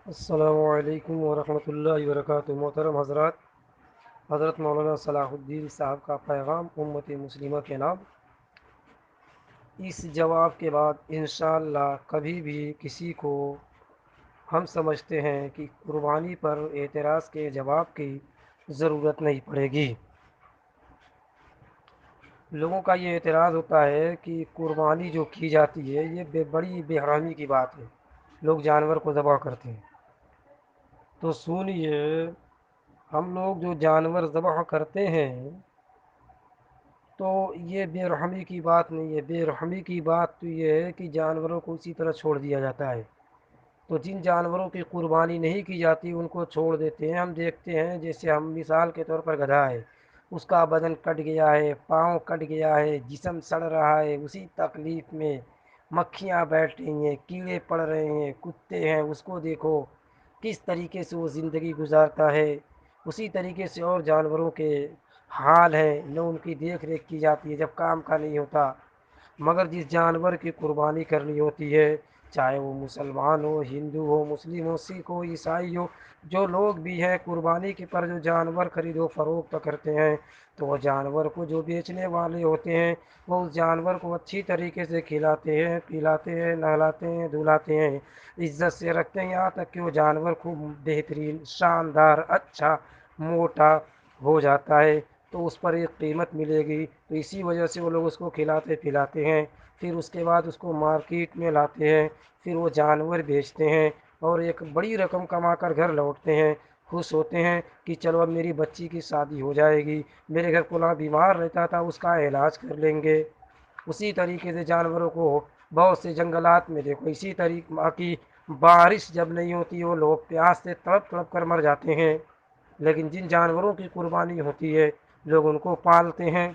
السلام علیکم ورحمۃ اللہ وبرکاتہ۔ محترم حضرات، حضرت مولانا صلاح الدین صاحب کا پیغام امت مسلمہ کے نام۔ اس جواب کے بعد انشاءاللہ کبھی بھی کسی کو ہم سمجھتے ہیں کہ قربانی پر اعتراض کے جواب کی ضرورت نہیں پڑے گی۔ لوگوں کا یہ اعتراض ہوتا ہے کہ قربانی جو کی جاتی ہے یہ بڑی بے حرامی کی بات ہے، لوگ جانور کو ذبح کرتے ہیں۔ تو سنیے، ہم لوگ جو جانور ذبح کرتے ہیں تو یہ بے رحمی کی بات نہیں ہے۔ بے رحمی کی بات تو یہ ہے کہ جانوروں کو اسی طرح چھوڑ دیا جاتا ہے۔ تو جن جانوروں کی قربانی نہیں کی جاتی ان کو چھوڑ دیتے ہیں۔ ہم دیکھتے ہیں، جیسے ہم مثال کے طور پر گدھا ہے، اس کا بدن کٹ گیا ہے، پاؤں کٹ گیا ہے، جسم سڑ رہا ہے، اسی تکلیف میں مکھیاں بیٹھ رہی ہیں، کیڑے پڑ رہے ہیں، کتے ہیں، اس کو دیکھو کس طریقے سے وہ زندگی گزارتا ہے۔ اسی طریقے سے اور جانوروں کے حال ہے، نہ ان کی دیکھ ریکھ کی جاتی ہے جب کام کا نہیں ہوتا۔ مگر جس جانور کی قربانی کرنی ہوتی ہے، چاہے وہ مسلمان ہو، ہندو ہو، مسلم ہو، سکھ ہو، عیسائی ہو، جو لوگ بھی ہیں قربانی کے پر جو جانور خرید و فروخت کرتے ہیں، تو وہ جانور کو جو بیچنے والے ہوتے ہیں وہ اس جانور کو اچھی طریقے سے کھلاتے ہیں، پلاتے ہیں، نہلاتے ہیں، دھلاتے ہیں، عزت سے رکھتے ہیں، یہاں تک کہ وہ جانور خوب بہترین، شاندار، اچھا، موٹا ہو جاتا ہے تو اس پر ایک قیمت ملے گی۔ تو اسی وجہ سے وہ لوگ اس کو کھلاتے پلاتے ہیں، پھر اس کے بعد اس کو مارکیٹ میں لاتے ہیں، پھر وہ جانور بیچتے ہیں اور ایک بڑی رقم کما کر گھر لوٹتے ہیں، خوش ہوتے ہیں کہ چلو اب میری بچی کی شادی ہو جائے گی، میرے گھر فلاں بیمار رہتا تھا اس کا علاج کر لیں گے۔ اسی طریقے سے جانوروں کو بہت سے جنگلات میں دیکھو، اسی طریقے کی بارش جب نہیں ہوتی وہ لوگ پیاس سے تڑپ تڑپ کر مر جاتے ہیں۔ لیکن جن جانوروں کی قربانی ہوتی ہے لوگ ان کو پالتے ہیں۔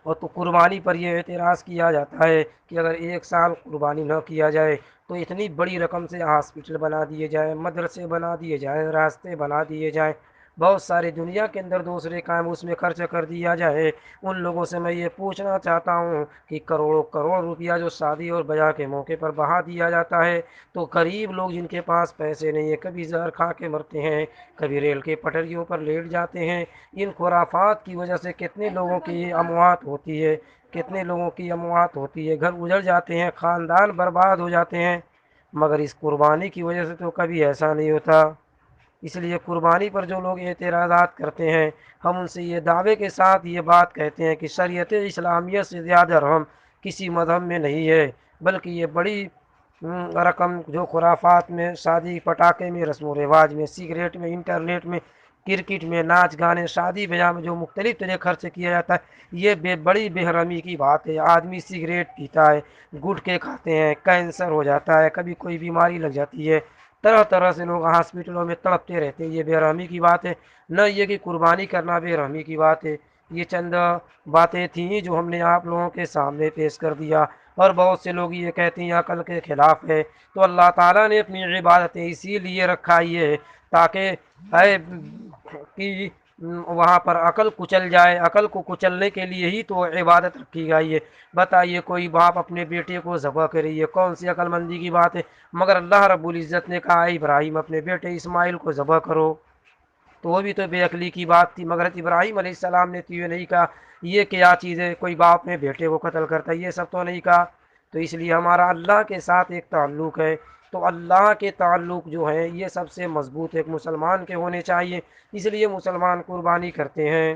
اور تو قربانی پر یہ اعتراض کیا جاتا ہے کہ اگر ایک سال قربانی نہ کیا جائے تو اتنی بڑی رقم سے ہاسپٹل بنا دیے جائیں، مدرسے بنا دیے جائیں، راستے بنا دیے جائیں، بہت سارے دنیا کے اندر دوسرے کام اس میں خرچ کر دیا جائے۔ ان لوگوں سے میں یہ پوچھنا چاہتا ہوں کہ کروڑوں کروڑ روپیہ جو شادی اور بیاہ کے موقع پر بہا دیا جاتا ہے، تو غریب لوگ جن کے پاس پیسے نہیں ہیں کبھی زہر کھا کے مرتے ہیں، کبھی ریل کے پٹریوں پر لیٹ جاتے ہیں۔ ان خرافات کی وجہ سے کتنے لوگوں کی اموات ہوتی ہے، کتنے لوگوں کی اموات ہوتی ہے، گھر اجڑ جاتے ہیں، خاندان برباد ہو جاتے ہیں۔ مگر اس قربانی کی وجہ سے تو کبھی ایسا نہیں ہوتا۔ اس لیے قربانی پر جو لوگ اعتراضات کرتے ہیں، ہم ان سے یہ دعوے کے ساتھ یہ بات کہتے ہیں کہ شریعت اسلامیہ سے زیادہ رحم کسی مذہب میں نہیں ہے، بلکہ یہ بڑی رقم جو خرافات میں، شادی پٹاخے میں، رسم و رواج میں، سگریٹ میں، انٹرنیٹ میں، کرکٹ میں، ناچ گانے، شادی بیاہ میں جو مختلف طرح خرچ کیا جاتا ہے، یہ بڑی بے رحمی کی بات ہے۔ آدمی سگریٹ پیتا ہے، گٹکے کھاتے ہیں، کینسر ہو جاتا ہے، کبھی کوئی بیماری لگ جاتی ہے، طرح طرح سے لوگ ہاسپٹلوں میں تڑپتے رہتے ہیں، یہ بے رحمی کی بات ہے؟ نہ یہ کہ قربانی کرنا بے رحمی کی بات ہے۔ یہ چند باتیں تھیں جو ہم نے آپ لوگوں کے سامنے پیش کر دیا، اور بہت سے لوگ یہ کہتے ہیں عقل کے خلاف ہے۔ تو اللہ تعالیٰ نے اپنی عبادتیں اسی لیے رکھائی ہے تاکہ کہ وہاں پر عقل کچل جائے۔ عقل کو کچلنے کے لیے ہی تو عبادت رکھی گئی ہے۔ بتائیے کوئی باپ اپنے بیٹے کو ذبح کرے، یہ کون سی عقل مندی کی بات ہے؟ مگر اللہ رب العزت نے کہا ابراہیم اپنے بیٹے اسماعیل کو ذبح کرو، تو وہ بھی تو بے عقلی کی بات تھی۔ مگر ابراہیم علیہ السلام نے تو یہ نہیں کہا یہ کیا چیز ہے، کوئی باپ اپنے بیٹے کو قتل کرتا ہے، یہ سب تو نہیں کہا۔ تو اس لیے ہمارا اللہ کے ساتھ ایک تعلق ہے، تو اللہ کے تعلق جو ہے یہ سب سے مضبوط ایک مسلمان کے ہونے چاہیے۔ اس لیے مسلمان قربانی کرتے ہیں۔